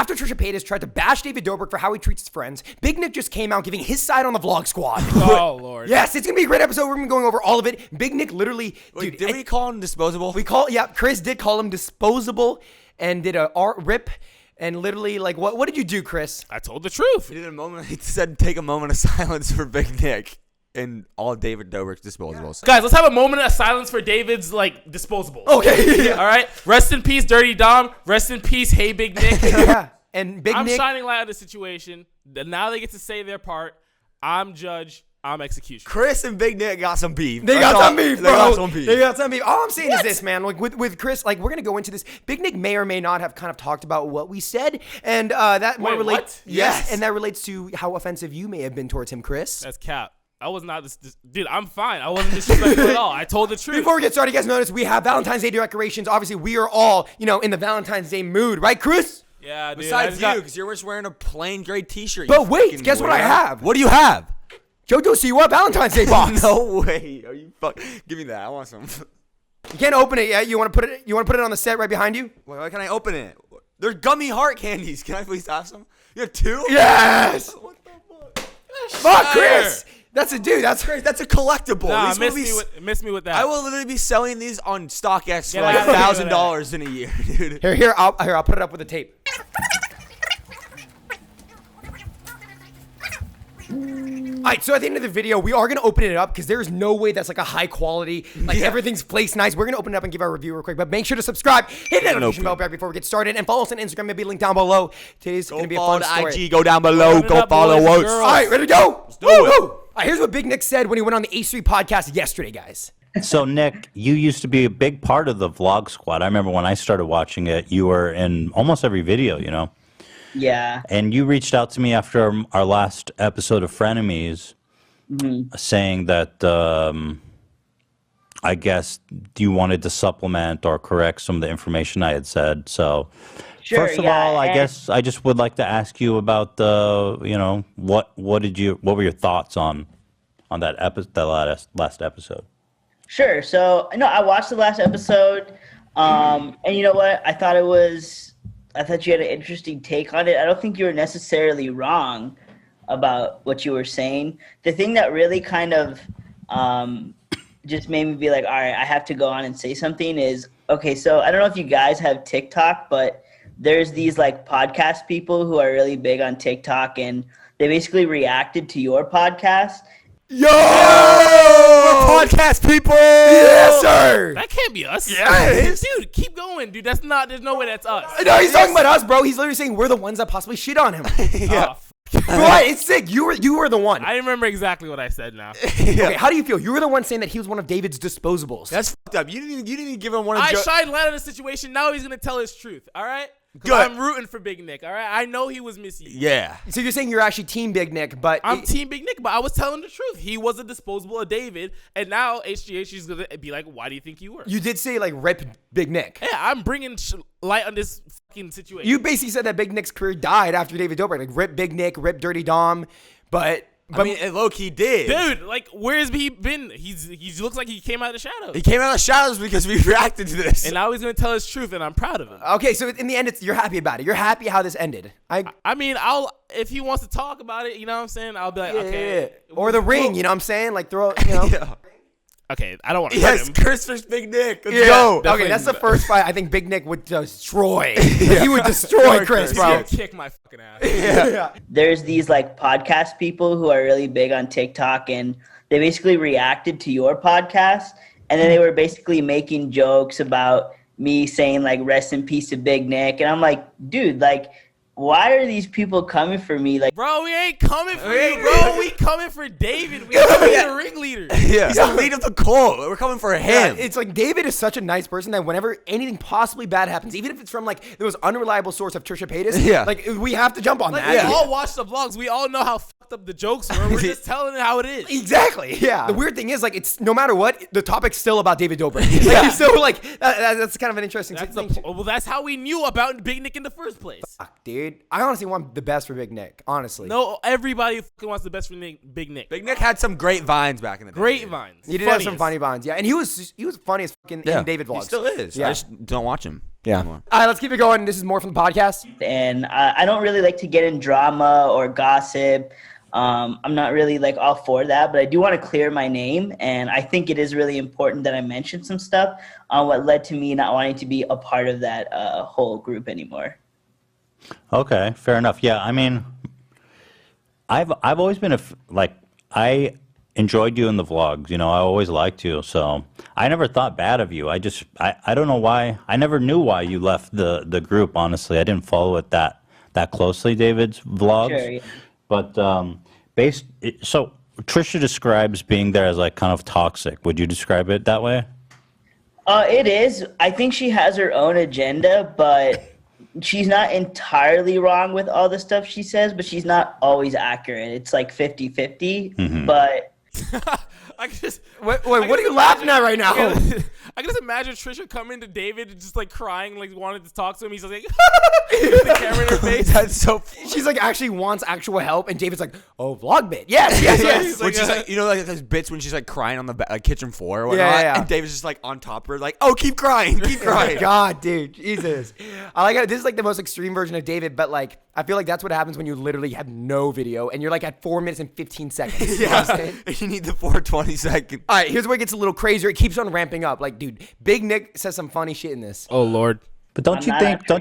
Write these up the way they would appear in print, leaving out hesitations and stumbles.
after Trisha Paytas tried to bash David Dobrik for how he treats his friends, Big Nik just came out giving his side on the Vlog Squad. Oh, Lord. Yes, it's going to be a great episode. We're going to be going over all of it. Big Nik literally... Wait, did we call him disposable? Chris did call him disposable and did a rip and literally, like, what did you do, Chris? I told the truth. He said take a moment of silence for Big Nik and all David Dobrik's disposables. Guys, let's have a moment of silence for David's, like, disposables. Okay. All right? Rest in peace, Dirty Dom. Rest in peace, Hey Big Nik. Yeah. And Big I'm Nik... shining light on the situation. Now they get to say their part. I'm judge. I'm execution. Chris and Big Nik got some beef. They got some beef, bro. They got some beef. All I'm saying is this, man. Like with Chris, like we're gonna go into this. Big Nik may or may not have kind of talked about what we said, and that more relates. Yes, and that relates to how offensive you may have been towards him, Chris. That's cap. I was not this dude. I'm fine. I wasn't disrespectful at all. I told the truth. Before we get started, you guys notice we have Valentine's Day decorations. Obviously, we are all in the Valentine's Day mood, right, Chris? Yeah, dude. Besides you, because you're just wearing a plain gray T-shirt. But wait, guess what I have? What do you have? JoJo Siwa Valentine's Day box. No way. Are you Give me that. I want some. You can't open it yet. You want to put it on the set right behind you? Why can't I open it? They're gummy heart candies. Can I please have some? You have two? Yes. What the fuck? Fuck, Chris. That's a collectible. Nah, miss me with that. I will literally be selling these on StockX for Get like out of $1,000 in a year, dude. Here, I'll put it up with the tape. All right, so at the end of the video, we are going to open it up because there's no way that's like a high quality, like everything's placed nice. We're going to open it up and give our review real quick, but make sure to subscribe, hit the notification bell right before we get started, and follow us on Instagram. It'll be linked down below. Today's going to be a fun story. IG, go down below, go follow us. All right, ready to go? Let's do it. All right, here's what Big Nik said when he went on the H3 podcast yesterday, guys. So, Nick, you used to be a big part of the Vlog Squad. I remember when I started watching it, you were in almost every video, Yeah. And you reached out to me after our last episode of Frenemies, saying that I guess you wanted to supplement or correct some of the information I had said. So, first of all, I guess I just would like to ask you about what were your thoughts on that last episode? Sure. So, I watched the last episode, and you know what? I thought you had an interesting take on it. I don't think you were necessarily wrong about what you were saying. The thing that really kind of just made me be like, all right, I have to go on and say something is, okay, so I don't know if you guys have TikTok, but there's these like podcast people who are really big on TikTok, and they basically reacted to your podcast. Yo! Podcast people! Yes, sir! That can't be us. Yeah, it is. Dude, keep going, dude. There's no way that's us. No, he's talking about us, bro. He's literally saying we're the ones that possibly shit on him. Yeah. Right, it's sick. You were the one. I remember exactly what I said now. Okay, how do you feel? You were the one saying that he was one of David's disposables. That's fucked up. You didn't even give him one of I shined light on the situation. Now he's going to tell his truth, all right? Good. I'm rooting for Big Nik, all right? I know he was misused. Yeah. So you're saying you're actually Team Big Nik, but... I'm Team Big Nik, but I was telling the truth. He was a disposable of David, and now H3H3 is going to be like, why do you think you were? You did say, like, rip Big Nik. Yeah, I'm bringing light on this fucking situation. You basically said that Big Nik's career died after David Dobrik. Like, rip Big Nik, rip Dirty Dom, but I mean, it low-key did. Dude, like, where's he been? He looks like he came out of the shadows. He came out of the shadows because we reacted to this. And now he's going to tell his truth, and I'm proud of him. Okay, so in the end, you're happy about it. You're happy how this ended. I mean, if he wants to talk about it, you know what I'm saying? I'll be like, okay. Yeah. Or the ring, you know what I'm saying? Like, throw it, Yeah. Okay, I don't want to Yes, him. Chris Big Nik. Let's go. Okay, that's the first fight I think Big Nik would destroy. He would destroy Chris, He's bro. going to kick my fucking ass. Yeah. There's these like podcast people who are really big on TikTok, and they basically reacted to your podcast, and then they were basically making jokes about me saying like rest in peace to Big Nik, and I'm like, dude, like, why are these people coming for me? Like, bro, we ain't coming for you, bro. We coming for David. We coming for the ringleader. Yeah. He's the lead of the cult. We're coming for him. Yeah, it's like David is such a nice person that whenever anything possibly bad happens, even if it's from like there was unreliable source of Trisha Paytas, like we have to jump on like, that. We all watch the vlogs. We all know how fucked up the jokes were. We're just telling it how it is. Exactly. Yeah. The weird thing is, like, it's no matter what, the topic's still about David Dobrik. Like, so like that's kind of an interesting thing. Well, that's how we knew about Big Nik in the first place. Fuck, dude. I honestly want the best for Big Nik. Honestly. No, everybody fucking wants the best for Big Nik. Big Nik had some great vines back in the day. Great vines. He did have some funny vines. Yeah, and he was funny as fucking in David vlogs. He still is. Yeah. I just don't watch him. Yeah. All right, let's keep it going. This is more from the podcast. And I don't really like to get in drama or gossip. I'm not really like all for that, but I do want to clear my name. And I think it is really important that I mention some stuff on what led to me not wanting to be a part of that whole group anymore. Okay, fair enough. Yeah, I mean, I've always been I enjoyed you in the vlogs. You know, I always liked you, so I never thought bad of you. I don't know why. I never knew why you left the group. Honestly, I didn't follow it that closely, David's vlogs. Sure, yeah. But so Trisha describes being there as like kind of toxic. Would you describe it that way? It is. I think she has her own agenda, but she's not entirely wrong with all the stuff she says, but she's not always accurate. It's like 50-50, but... I can just Wait, what are you laughing at right now? I can just imagine Trisha coming to David and just like crying, like wanted to talk to him. He's just like with the camera in her face. That's so. She's like actually wants actual help, and David's like, "Oh, vlog bit, yes." Which is like, you know, like those bits when she's like crying on the kitchen floor or whatnot, Yeah. and David's just like on top of her, like, "Oh, keep crying, keep Oh my crying." God, dude, Jesus! I like how this is like the most extreme version of David, but like I feel like that's what happens when you literally have no video and you're like at 4 minutes and 15 seconds. You know what I'm saying? You need the 420 second. All right, here's where it gets a little crazier. It keeps on ramping up. Like, dude, Big Nik says some funny shit in this. Oh Lord. But don't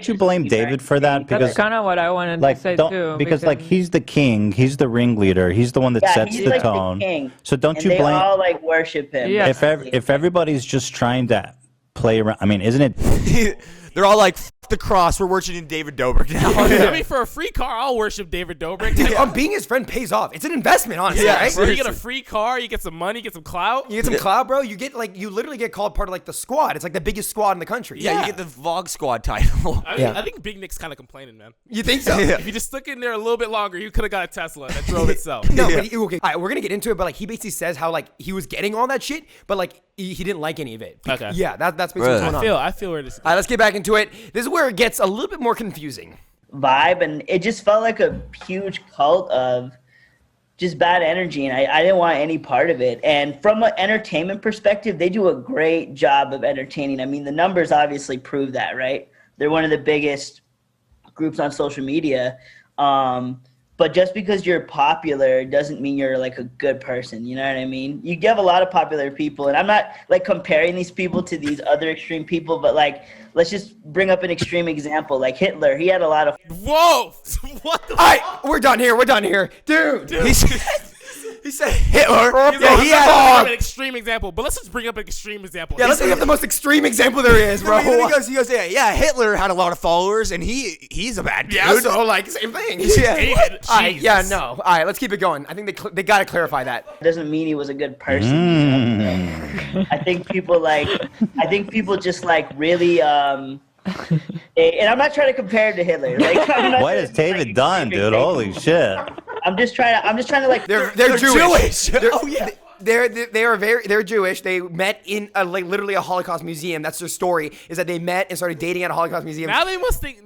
you blame David for that? Because That's kind of what I wanted to say too. Because like he's the king, he's the ringleader, he's the one that sets he's the like tone. The king, So don't and you they blame? all like worship him. Yeah. If everybody's just trying to play around, I mean, isn't it? They're all like, "F the cross, we're worshiping David Dobrik now." I mean, for a free car, I'll worship David Dobrik. Dude, being his friend pays off. It's an investment, honestly, right? Bro, you get a free car, you get some money, get some clout. You get some clout, bro. You get like you literally get called part of like the squad. It's like the biggest squad in the country. Yeah, you get the Vlog Squad title. I mean, I think Big Nick's kind of complaining, man. You think so? If you just stuck in there a little bit longer, you could have got a Tesla that drove itself. No, but okay. All right, we're gonna get into it, but like he basically says how like he was getting all that shit, but like he didn't like any of it. Okay. Yeah, that's basically what's going on. I feel where this is All right, let's get back into it. This is where it gets a little bit more confusing. Vibe, and it just felt like a huge cult of just bad energy, and I didn't want any part of it. And from an entertainment perspective, they do a great job of entertaining. I mean, the numbers obviously prove that, right? They're one of the biggest groups on social media. But just because you're popular doesn't mean you're like a good person. You know what I mean? You have a lot of popular people, and I'm not like comparing these people to these other extreme people, but like, let's just bring up an extreme example. Like Hitler, he had a lot of. Whoa! What the? All right, we're done here, dude. He said Hitler. Yeah, he had an extreme example, but let's just bring up an extreme example. Yeah, let's bring up the most extreme example there is, bro. He goes, yeah, Hitler had a lot of followers, and he's a bad dude. Yeah, so like same thing. Yeah. David, All right, yeah, Jesus. no. All right, let's keep it going. I think they got to clarify that. Doesn't mean he was a good person. I think people just like really and I'm not trying to compare him to Hitler. Like, I'm not What trying has to, David like, done, dude? Holy shit! I'm just trying to like. They're Jewish. Oh, yeah. They're Jewish. They met in like literally a Holocaust museum. That's their story. Is that they met and started dating at a Holocaust museum. Now they must think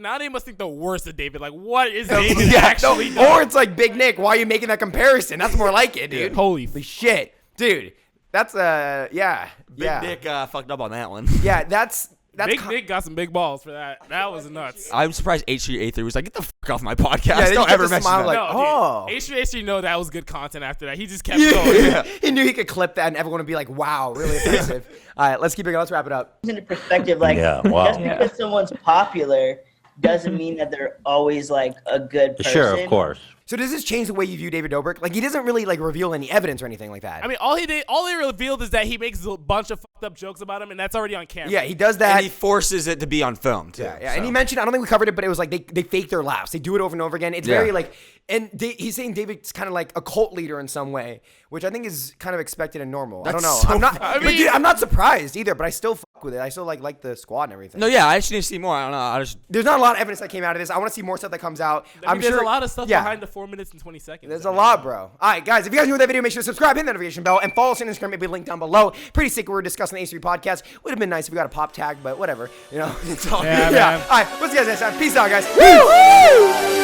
the worst of David. Like, what is David actually doing? Or it's like Big Nik. Why are you making that comparison? That's more like it, dude. Holy shit, dude. That's yeah. Big Nik fucked up on that one. Yeah, that's Big Nik got some big balls for that. That was nuts. I'm surprised H3H3 was like, "Get the fuck off my podcast! Yeah, they Don't just ever kept a mention smile that." like, No, oh. dude. H3H3 know that was good content after that. He just kept going. He knew he could clip that and everyone would be like, wow, really offensive. All right, let's keep it going. Let's wrap it up. into perspective, like Yeah, wow. just because someone's popular doesn't mean that they're always like a good person. Sure, of course. So does this change the way you view David Dobrik? Like he doesn't really like reveal any evidence or anything like that. I mean, all they revealed is that he makes a bunch of fucked up jokes about him, and that's already on camera. Yeah, he does that. And he forces it to be on film too. Yeah, and he mentioned, I don't think we covered it, but it was like they fake their laughs. They do it over and over again. It's very like, and he's saying David's kind of like a cult leader in some way, which I think is kind of expected and normal. I don't know. so I'm not. I but mean- dude, I'm not surprised either. But I still fuck with it. I still like the squad and everything. No, yeah, I just need to see more. I don't know. I just There's not a lot of evidence that came out of this. I want to see more stuff that comes out. I mean, there's sure a lot of stuff yeah. behind the 4 minutes and 20 seconds. There's a lot, bro. All right, guys, if you guys enjoyed that video, make sure to subscribe, hit the notification bell, and follow us on Instagram. It'll be linked down below. Pretty sick. We were discussing the H3 podcast. Would have been nice if we got a pop tag, but whatever. You know, it's all Yeah, man. All right, we'll see you guys next time. Peace out, guys. Woo!